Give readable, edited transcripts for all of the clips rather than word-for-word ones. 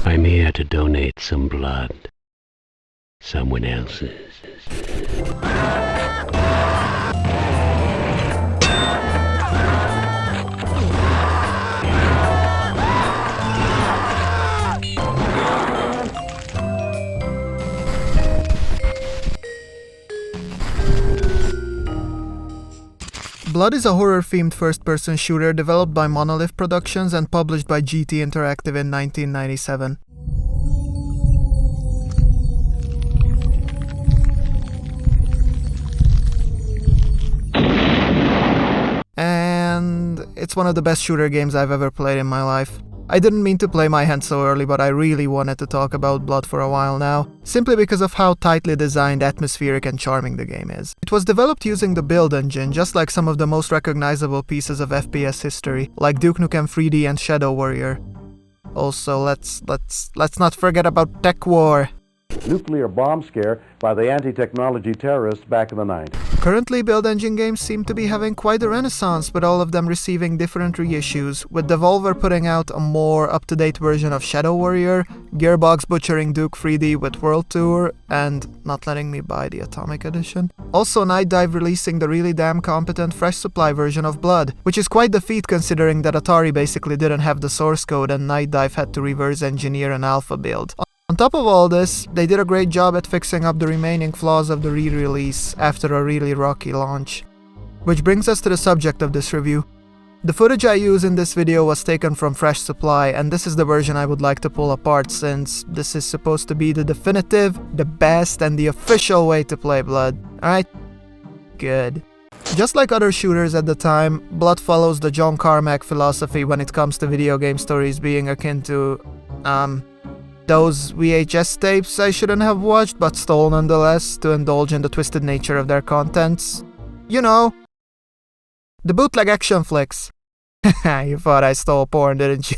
I'm here to donate some blood. Someone else's. Blood is a horror-themed first-person shooter developed by Monolith Productions and published by GT Interactive in 1997. And it's one of the best shooter games I've ever played in my life. I didn't mean to play my hand so early, but I really wanted to talk about Blood for a while now, simply because of how tightly designed, atmospheric and charming the game is. It was developed using the build engine, just like some of the most recognizable pieces of FPS history, like Duke Nukem 3D and Shadow Warrior. Also, let's not forget about Tech War. Nuclear bomb scare by the anti-technology terrorists back in the 90s. Currently, build engine games seem to be having quite a renaissance, with all of them receiving different reissues, with Devolver putting out a more up-to-date version of Shadow Warrior, Gearbox butchering Duke 3D with World Tour, and not letting me buy the Atomic Edition. Also, Night Dive releasing the really damn competent Fresh Supply version of Blood, which is quite the feat considering that Atari basically didn't have the source code and Night Dive had to reverse engineer an alpha build. On top of all this, they did a great job at fixing up the remaining flaws of the re-release after a really rocky launch. Which brings us to the subject of this review. The footage I use in this video was taken from Fresh Supply, and this is the version I would like to pull apart since this is supposed to be the definitive, the best, and the official way to play Blood. Alright? Good. Just like other shooters at the time, Blood follows the John Carmack philosophy when it comes to video game stories being akin to, those VHS tapes I shouldn't have watched but stole nonetheless to indulge in the twisted nature of their contents. You know, the bootleg action flicks. You thought I stole porn, didn't you?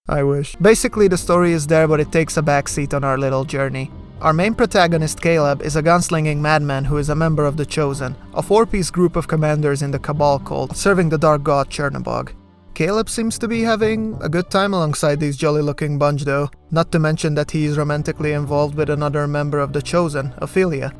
I wish. Basically, the story is there, but it takes a backseat on our little journey. Our main protagonist, Caleb, is a gunslinging madman who is a member of the Chosen, a four-piece group of commanders in the Cabal cult, serving the dark god Chernobog. Caleb seems to be having a good time alongside these jolly-looking bunch though, not to mention that he is romantically involved with another member of the Chosen, Ophelia.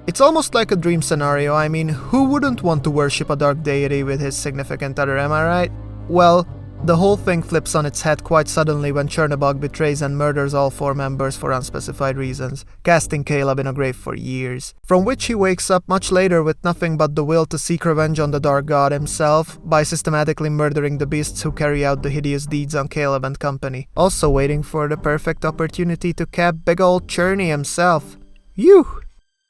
It's almost like a dream scenario. I mean, who wouldn't want to worship a dark deity with his significant other, am I right? Well, the whole thing flips on its head quite suddenly when Chernobog betrays and murders all four members for unspecified reasons, casting Caleb in a grave for years, from which he wakes up much later with nothing but the will to seek revenge on the Dark God himself by systematically murdering the beasts who carry out the hideous deeds on Caleb and company, also waiting for the perfect opportunity to cap big old Cherney himself. Phew!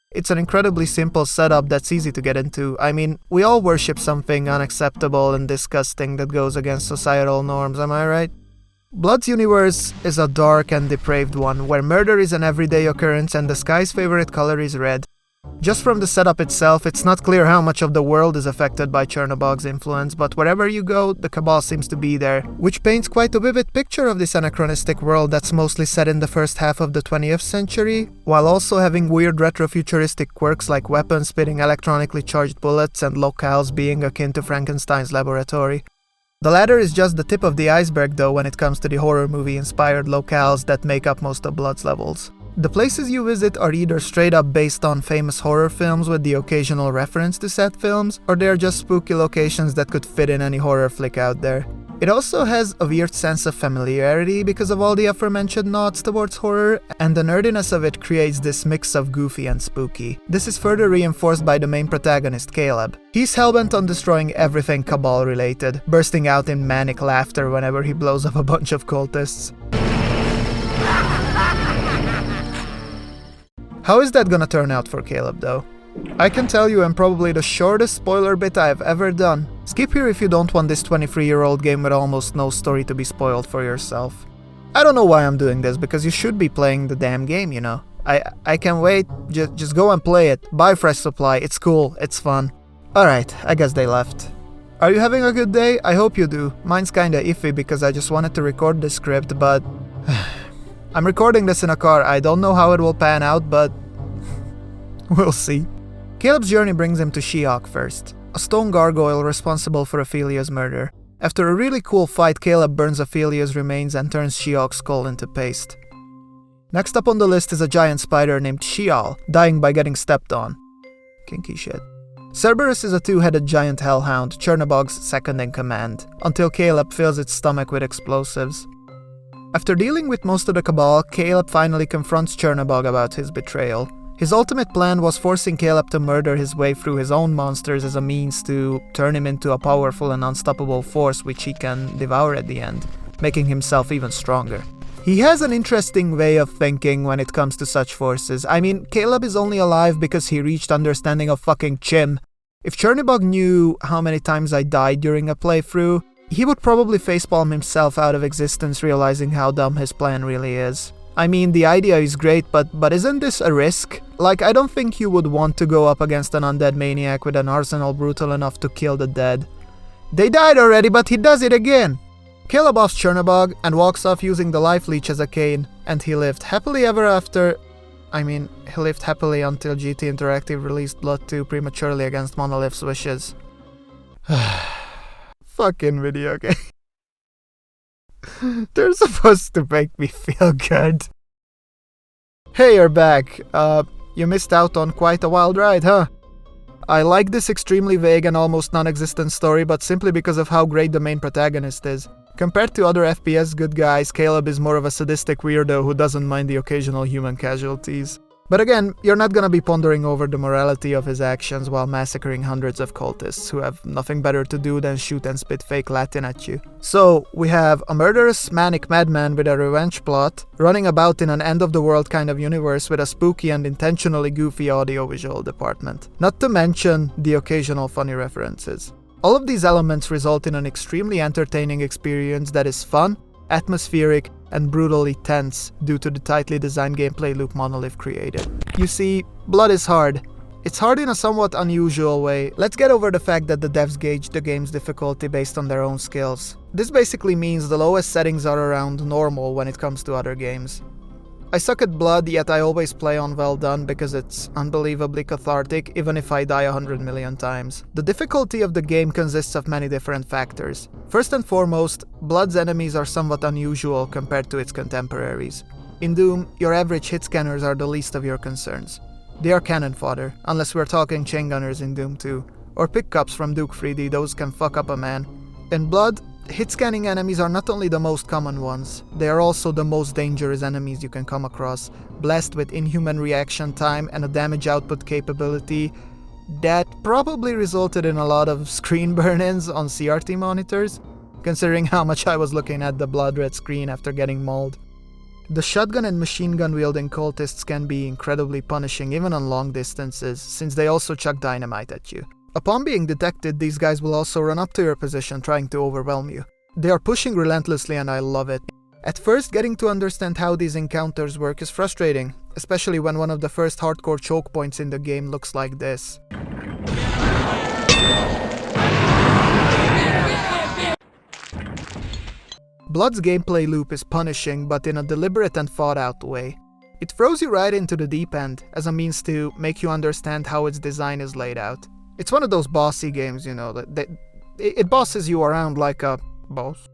It's an incredibly simple setup that's easy to get into. I mean, we all worship something unacceptable and disgusting that goes against societal norms, am I right? Blood's universe is a dark and depraved one, where murder is an everyday occurrence and the sky's favorite color is red. Just from the setup itself, it's not clear how much of the world is affected by Chernobog's influence, but wherever you go, the Cabal seems to be there, which paints quite a vivid picture of this anachronistic world that's mostly set in the first half of the 20th century, while also having weird retrofuturistic quirks like weapons spitting electronically charged bullets and locales being akin to Frankenstein's laboratory. The latter is just the tip of the iceberg though when it comes to the horror movie-inspired locales that make up most of Blood's levels. The places you visit are either straight up based on famous horror films with the occasional reference to said films, or they're just spooky locations that could fit in any horror flick out there. It also has a weird sense of familiarity because of all the aforementioned nods towards horror, and the nerdiness of it creates this mix of goofy and spooky. This is further reinforced by the main protagonist, Caleb. He's hellbent on destroying everything Cabal related, bursting out in manic laughter whenever he blows up a bunch of cultists. How is that gonna turn out for Caleb though? I can tell you I'm probably the shortest spoiler bit I've ever done. Skip here if you don't want this 23-year-old game with almost no story to be spoiled for yourself. I don't know why I'm doing this, because you should be playing the damn game, you know. I can wait, just go and play it. Buy Fresh Supply, it's cool, it's fun. Alright, I guess they left. Are you having a good day? I hope you do. Mine's kinda iffy because I just wanted to record this script, but... I'm recording this in a car. I don't know how it will pan out, but... we'll see. Caleb's journey brings him to Shiok first, a stone gargoyle responsible for Ophelia's murder. After a really cool fight, Caleb burns Ophelia's remains and turns Sheok's skull into paste. Next up on the list is a giant spider named Sheol, dying by getting stepped on. Kinky shit. Cerberus is a two-headed giant hellhound, Chernobog's second in command, until Caleb fills its stomach with explosives. After dealing with most of the Cabal, Caleb finally confronts Chernobog about his betrayal. His ultimate plan was forcing Caleb to murder his way through his own monsters as a means to turn him into a powerful and unstoppable force which he can devour at the end, making himself even stronger. He has an interesting way of thinking when it comes to such forces. I mean, Caleb is only alive because he reached understanding of fucking Chim. If Chernobog knew how many times I died during a playthrough, he would probably facepalm himself out of existence realizing how dumb his plan really is. I mean, the idea is great, but isn't this a risk? Like, I don't think you would want to go up against an undead maniac with an arsenal brutal enough to kill the dead. They died already, but he does it again! Caleb offs Chernobog and walks off using the life leech as a cane, and he lived happily ever after. I mean, he lived happily until GT Interactive released Blood 2 prematurely against Monolith's wishes. Fucking video game. They're supposed to make me feel good. Hey, you're back. You missed out on quite a wild ride, huh? I like this extremely vague and almost non-existent story, but simply because of how great the main protagonist is. Compared to other FPS good guys, Caleb is more of a sadistic weirdo who doesn't mind the occasional human casualties. But again, you're not gonna be pondering over the morality of his actions while massacring hundreds of cultists who have nothing better to do than shoot and spit fake Latin at you. So, we have a murderous, manic madman with a revenge plot, running about in an end-of-the-world kind of universe with a spooky and intentionally goofy audiovisual department. Not to mention the occasional funny references. All of these elements result in an extremely entertaining experience that is fun, atmospheric, and brutally tense due to the tightly designed gameplay loop Monolith created. You see, Blood is hard. It's hard in a somewhat unusual way. Let's get over the fact that the devs gauge the game's difficulty based on their own skills. This basically means the lowest settings are around normal when it comes to other games. I suck at Blood, yet I always play on Well Done because it's unbelievably cathartic even if I die 100 million times. The difficulty of the game consists of many different factors. First and foremost, Blood's enemies are somewhat unusual compared to its contemporaries. In Doom, your average hit scanners are the least of your concerns. They are cannon fodder, unless we're talking chain gunners in Doom 2, or pickups from Duke 3D, those can fuck up a man. In Blood, hit-scanning enemies are not only the most common ones, they are also the most dangerous enemies you can come across, blessed with inhuman reaction time and a damage output capability that probably resulted in a lot of screen burn-ins on CRT monitors, considering how much I was looking at the blood-red screen after getting mauled. The shotgun and machine gun wielding cultists can be incredibly punishing even on long distances, since they also chuck dynamite at you. Upon being detected, these guys will also run up to your position trying to overwhelm you. They are pushing relentlessly and I love it. At first, getting to understand how these encounters work is frustrating, especially when one of the first hardcore choke points in the game looks like this. Blood's gameplay loop is punishing, but in a deliberate and thought-out way. It throws you right into the deep end, as a means to make you understand how its design is laid out. It's one of those bossy games, you know, that it bosses you around like a boss.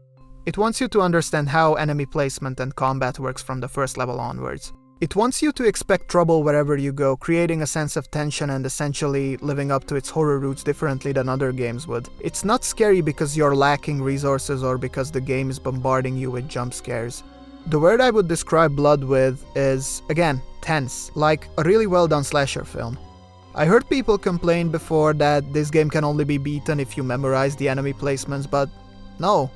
It wants you to understand how enemy placement and combat works from the first level onwards. It wants you to expect trouble wherever you go, creating a sense of tension and essentially living up to its horror roots differently than other games would. It's not scary because you're lacking resources or because the game is bombarding you with jump scares. The word I would describe Blood with is, again, tense, like a really well done slasher film. I heard people complain before that this game can only be beaten if you memorize the enemy placements, but no.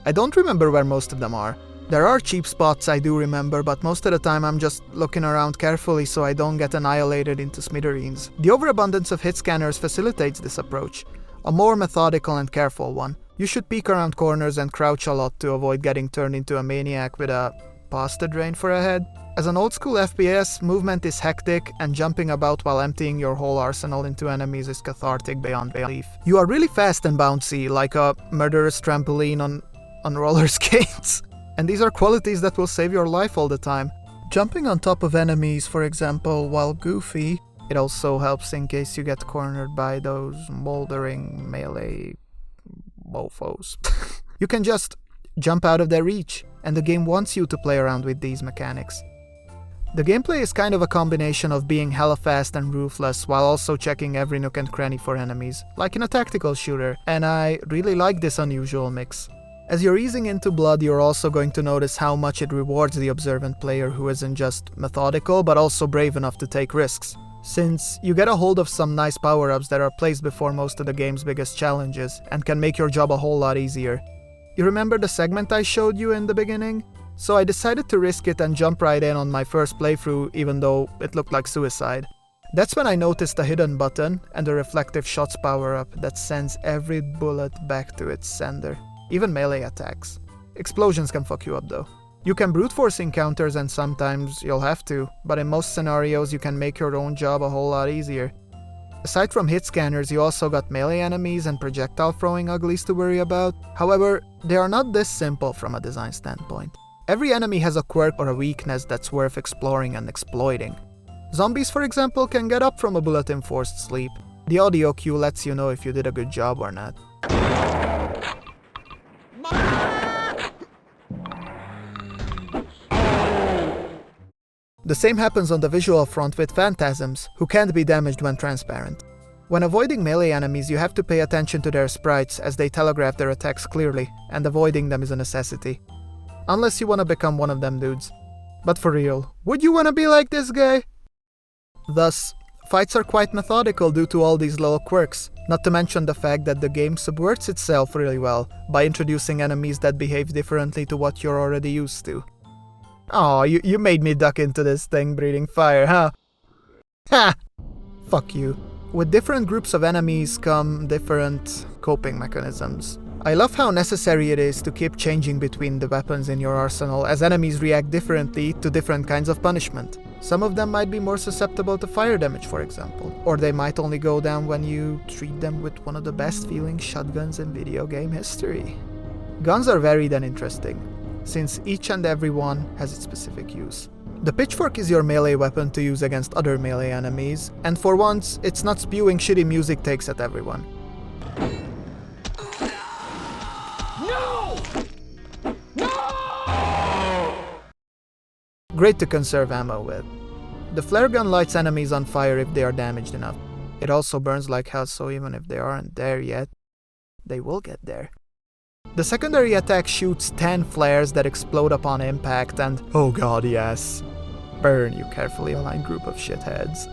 I don't remember where most of them are. There are cheap spots I do remember, but most of the time I'm just looking around carefully so I don't get annihilated into smithereens. The overabundance of hit scanners facilitates this approach, a more methodical and careful one. You should peek around corners and crouch a lot to avoid getting turned into a maniac with a pasta drain for a head. As an old school FPS, movement is hectic, and jumping about while emptying your whole arsenal into enemies is cathartic beyond belief. You are really fast and bouncy, like a murderous trampoline on roller skates. And these are qualities that will save your life all the time. Jumping on top of enemies, for example, while goofy, it also helps in case you get cornered by those moldering melee mofos. You can just jump out of their reach, and the game wants you to play around with these mechanics. The gameplay is kind of a combination of being hella fast and ruthless while also checking every nook and cranny for enemies, like in a tactical shooter, and I really like this unusual mix. As you're easing into Blood, you're also going to notice how much it rewards the observant player who isn't just methodical but also brave enough to take risks, since you get a hold of some nice power-ups that are placed before most of the game's biggest challenges and can make your job a whole lot easier. You remember the segment I showed you in the beginning? So I decided to risk it and jump right in on my first playthrough, even though it looked like suicide. That's when I noticed a hidden button and a reflective shots power-up that sends every bullet back to its sender, even melee attacks. Explosions can fuck you up though. You can brute force encounters and sometimes you'll have to, but in most scenarios you can make your own job a whole lot easier. Aside from hit scanners, you also got melee enemies and projectile throwing uglies to worry about. However, they are not this simple from a design standpoint. Every enemy has a quirk or a weakness that's worth exploring and exploiting. Zombies, for example, can get up from a bullet-enforced sleep. The audio cue lets you know if you did a good job or not. The same happens on the visual front with phantasms, who can't be damaged when transparent. When avoiding melee enemies, you have to pay attention to their sprites as they telegraph their attacks clearly, and avoiding them is a necessity. Unless you wanna become one of them dudes. But for real, would you wanna be like this guy? Thus, fights are quite methodical due to all these little quirks, not to mention the fact that the game subverts itself really well by introducing enemies that behave differently to what you're already used to. Aw, you made me duck into this thing breathing fire, huh? Ha! Fuck you. With different groups of enemies come different coping mechanisms. I love how necessary it is to keep changing between the weapons in your arsenal, as enemies react differently to different kinds of punishment. Some of them might be more susceptible to fire damage, for example, or they might only go down when you treat them with one of the best feeling shotguns in video game history. Guns are varied and interesting, since each and every one has its specific use. The pitchfork is your melee weapon to use against other melee enemies, and for once, it's not spewing shitty music takes at everyone. Great to conserve ammo with. The flare gun lights enemies on fire if they are damaged enough. It also burns like hell, so even if they aren't there yet, they will get there. The secondary attack shoots 10 flares that explode upon impact and, oh god yes, burn you carefully aligned group of shitheads.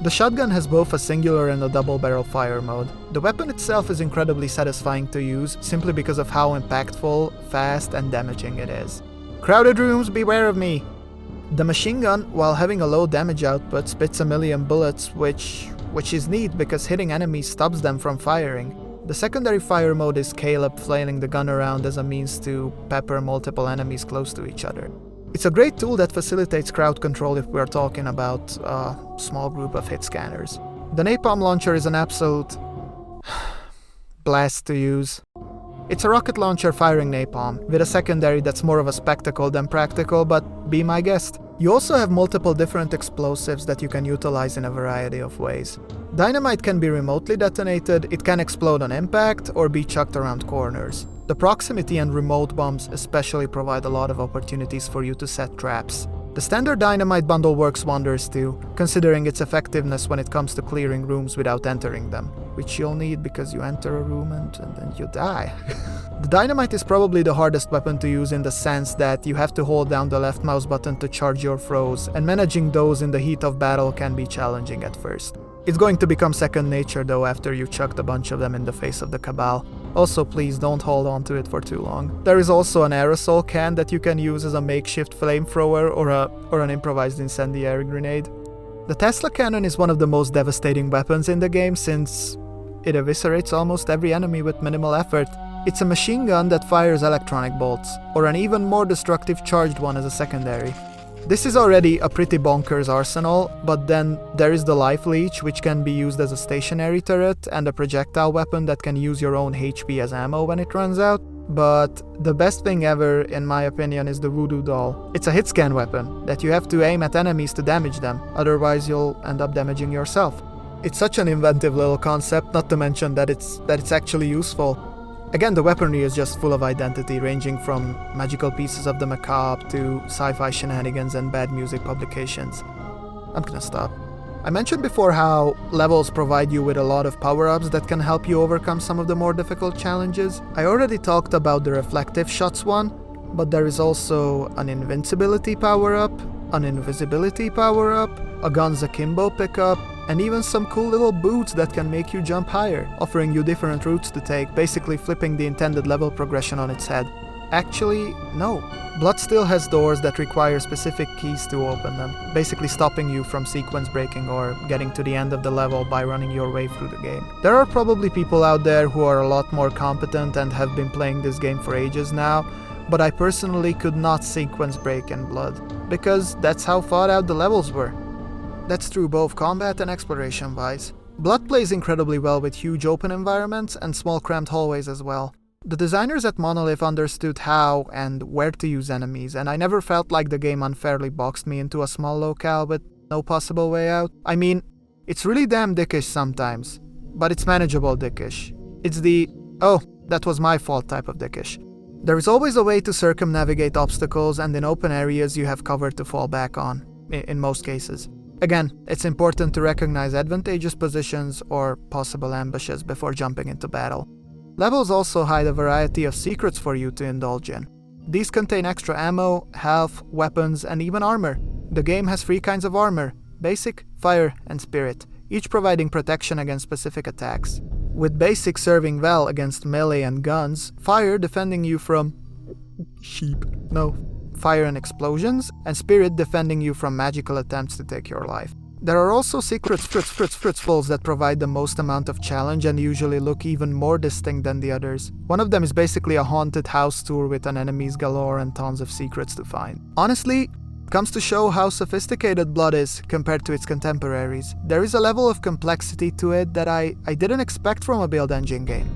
The shotgun has both a singular and a double barrel fire mode. The weapon itself is incredibly satisfying to use simply because of how impactful, fast and damaging it is. Crowded rooms, beware of me! The machine gun, while having a low damage output, spits a million bullets, which is neat because hitting enemies stops them from firing. The secondary fire mode is Caleb flailing the gun around as a means to pepper multiple enemies close to each other. It's a great tool that facilitates crowd control if we're talking about a small group of hit scanners. The napalm launcher is an absolute blast to use. It's a rocket launcher firing napalm, with a secondary that's more of a spectacle than practical, but be my guest. You also have multiple different explosives that you can utilize in a variety of ways. Dynamite can be remotely detonated, it can explode on impact, or be chucked around corners. The proximity and remote bombs especially provide a lot of opportunities for you to set traps. The standard dynamite bundle works wonders too, considering its effectiveness when it comes to clearing rooms without entering them, which you'll need because you enter a room and then you die. The dynamite is probably the hardest weapon to use in the sense that you have to hold down the left mouse button to charge your throws, and managing those in the heat of battle can be challenging at first. It's going to become second nature though after you chucked a bunch of them in the face of the Cabal. Also please don't hold on to it for too long. There is also an aerosol can that you can use as a makeshift flamethrower or an improvised incendiary grenade. The Tesla cannon is one of the most devastating weapons in the game since it eviscerates almost every enemy with minimal effort. It's a machine gun that fires electronic bolts, or an even more destructive charged one as a secondary. This is already a pretty bonkers arsenal, but then there is the life leech, which can be used as a stationary turret, and a projectile weapon that can use your own HP as ammo when it runs out. But the best thing ever, in my opinion, is the voodoo doll. It's a hit scan weapon that you have to aim at enemies to damage them, otherwise you'll end up damaging yourself. It's such an inventive little concept, not to mention that it's actually useful. Again, the weaponry is just full of identity, ranging from magical pieces of the macabre to sci-fi shenanigans and bad music publications. I'm gonna stop. I mentioned before how levels provide you with a lot of power-ups that can help you overcome some of the more difficult challenges. I already talked about the reflective shots one, but there is also an invincibility power-up, an invisibility power-up, a guns akimbo pickup, and even some cool little boots that can make you jump higher, offering you different routes to take, basically flipping the intended level progression on its head. Actually, no. Blood still has doors that require specific keys to open them, basically stopping you from sequence breaking or getting to the end of the level by running your way through the game. There are probably people out there who are a lot more competent and have been playing this game for ages now, but I personally could not sequence break in Blood, because that's how thought out the levels were. That's true both combat and exploration wise. Blood plays incredibly well with huge open environments and small cramped hallways as well. The designers at Monolith understood how and where to use enemies, and I never felt like the game unfairly boxed me into a small locale with no possible way out. I mean, it's really damn dickish sometimes, but it's manageable dickish. It's the, oh, that was my fault type of dickish. There is always a way to circumnavigate obstacles, and in open areas you have cover to fall back on, in most cases. Again, it's important to recognize advantageous positions or possible ambushes before jumping into battle. Levels also hide a variety of secrets for you to indulge in. These contain extra ammo, health, weapons, and even armor. The game has 3 kinds of armor: basic, fire, and spirit, each providing protection against specific attacks. With basic serving well against melee and guns, fire defending you from fire and explosions, and spirit defending you from magical attempts to take your life. There are also secret falls that provide the most amount of challenge and usually look even more distinct than the others. One of them is basically a haunted house tour with an enemies galore and tons of secrets to find. Honestly, it comes to show how sophisticated Blood is compared to its contemporaries. There is a level of complexity to it that I didn't expect from a build engine game.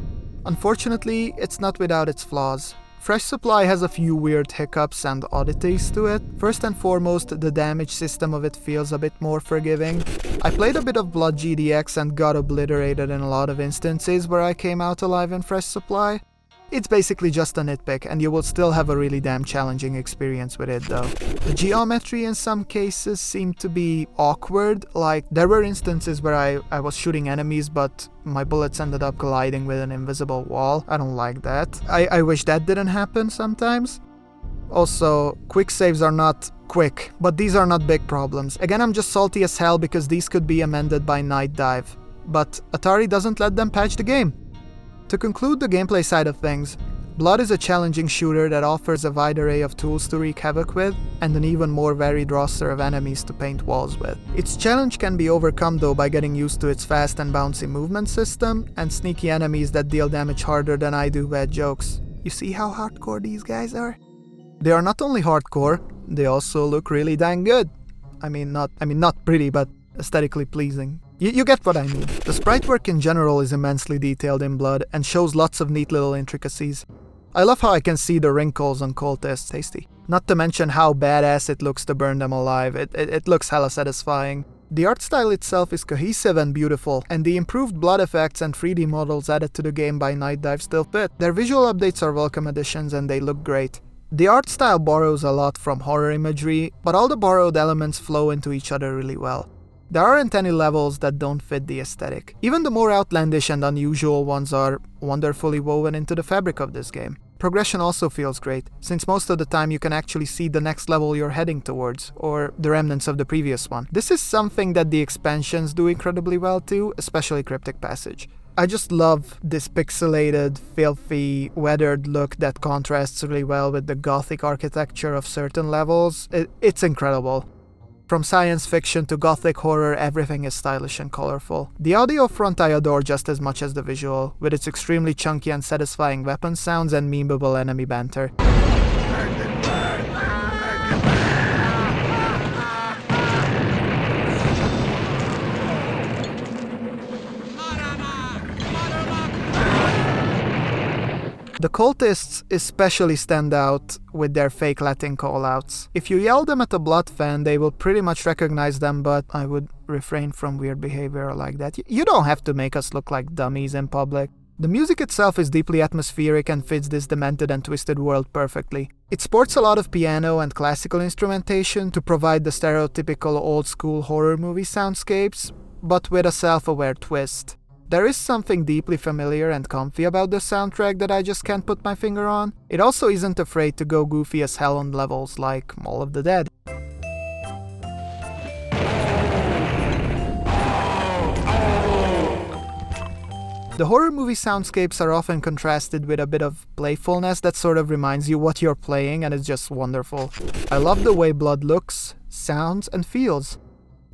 Unfortunately, it's not without its flaws. Fresh Supply has a few weird hiccups and oddities to it. First and foremost, the damage system of it feels a bit more forgiving. I played a bit of Blood GDX and got obliterated in a lot of instances where I came out alive in Fresh Supply. It's basically just a nitpick, and you will still have a really damn challenging experience with it though. The geometry in some cases seemed to be awkward, like there were instances where I was shooting enemies but my bullets ended up colliding with an invisible wall. I don't like that. I wish that didn't happen sometimes. Also, quick saves are not quick, but these are not big problems. Again, I'm just salty as hell because these could be amended by Night Dive, but Atari doesn't let them patch the game. To conclude the gameplay side of things, Blood is a challenging shooter that offers a wide array of tools to wreak havoc with, and an even more varied roster of enemies to paint walls with. Its challenge can be overcome though by getting used to its fast and bouncy movement system, and sneaky enemies that deal damage harder than I do bad jokes. You see how hardcore these guys are? They are not only hardcore, they also look really dang good. I mean not pretty, but aesthetically pleasing. You get what I mean. The sprite work in general is immensely detailed in Blood and shows lots of neat little intricacies. I love how I can see the wrinkles on cultists, tasty. Not to mention how badass it looks to burn them alive, it looks hella satisfying. The art style itself is cohesive and beautiful, and the improved blood effects and 3D models added to the game by Night Dive still fit. Their visual updates are welcome additions and they look great. The art style borrows a lot from horror imagery, but all the borrowed elements flow into each other really well. There aren't any levels that don't fit the aesthetic. Even the more outlandish and unusual ones are wonderfully woven into the fabric of this game. Progression also feels great, since most of the time you can actually see the next level you're heading towards, or the remnants of the previous one. This is something that the expansions do incredibly well too, especially Cryptic Passage. I just love this pixelated, filthy, weathered look that contrasts really well with the gothic architecture of certain levels. It's incredible. From science fiction to gothic horror, everything is stylish and colorful. The audio front I adore just as much as the visual, with its extremely chunky and satisfying weapon sounds and memeable enemy banter. The cultists especially stand out with their fake Latin callouts. If you yell them at a Blood fan, they will pretty much recognize them, but I would refrain from weird behavior like that. You don't have to make us look like dummies in public. The music itself is deeply atmospheric and fits this demented and twisted world perfectly. It sports a lot of piano and classical instrumentation to provide the stereotypical old-school horror movie soundscapes, but with a self-aware twist. There is something deeply familiar and comfy about the soundtrack that I just can't put my finger on. It also isn't afraid to go goofy as hell on levels like Mall of the Dead. The horror movie soundscapes are often contrasted with a bit of playfulness that sort of reminds you what you're playing, and it's just wonderful. I love the way Blood looks, sounds, and feels.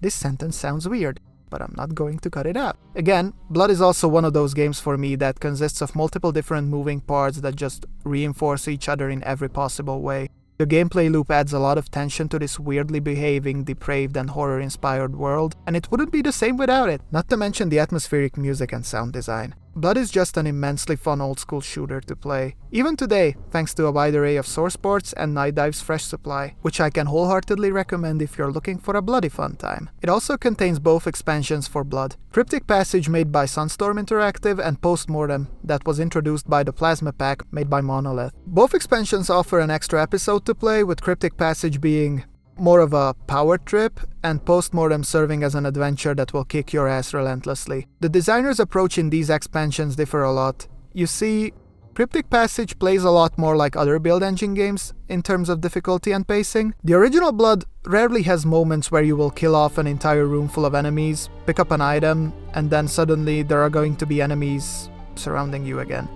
This sentence sounds weird, but I'm not going to cut it out. Again, Blood is also one of those games for me that consists of multiple different moving parts that just reinforce each other in every possible way. The gameplay loop adds a lot of tension to this weirdly behaving, depraved and horror-inspired world, and it wouldn't be the same without it, not to mention the atmospheric music and sound design. Blood is just an immensely fun old-school shooter to play, even today, thanks to a wide array of source ports and Night Dive's fresh supply, which I can wholeheartedly recommend if you're looking for a bloody fun time. It also contains both expansions for Blood, Cryptic Passage made by Sunstorm Interactive and Postmortem that was introduced by the Plasma Pack made by Monolith. Both expansions offer an extra episode to play, with Cryptic Passage being more of a power trip, and Postmortem serving as an adventure that will kick your ass relentlessly. The designer's approach in these expansions differ a lot. You see, Cryptic Passage plays a lot more like other build engine games in terms of difficulty and pacing. The original Blood rarely has moments where you will kill off an entire room full of enemies, pick up an item, and then suddenly there are going to be enemies surrounding you again.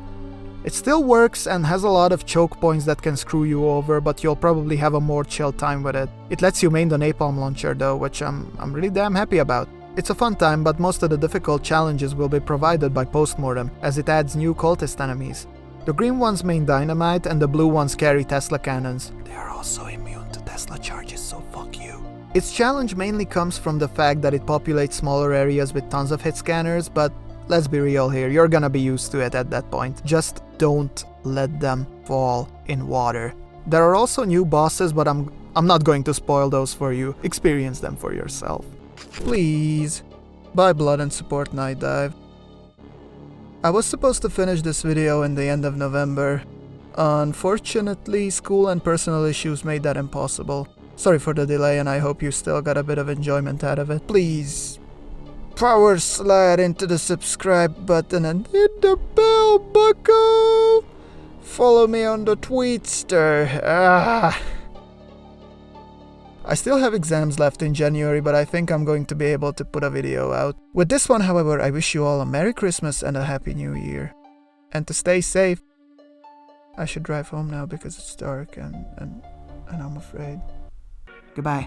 It still works and has a lot of choke points that can screw you over, but you'll probably have a more chill time with it. It lets you main the napalm launcher though, which I'm really damn happy about. It's a fun time, but most of the difficult challenges will be provided by Postmortem, as it adds new cultist enemies. The green ones main dynamite and the blue ones carry Tesla cannons. They are also immune to Tesla charges, so fuck you. Its challenge mainly comes from the fact that it populates smaller areas with tons of hit scanners, but let's be real here, you're gonna be used to it at that point. Just don't let them fall in water. There are also new bosses, but I'm not going to spoil those for you. Experience them for yourself. Please, buy Blood and support Night Dive. I was supposed to finish this video in the end of November. Unfortunately, school and personal issues made that impossible. Sorry for the delay, and I hope you still got a bit of enjoyment out of it. Please, power slide into the subscribe button and hit the bell, bucko! Follow me on the Tweetster. I still have exams left in January, but I think I'm going to be able to put a video out. With this one, however, I wish you all a Merry Christmas and a Happy New Year. And to stay safe. I should drive home now because it's dark and I'm afraid. Goodbye.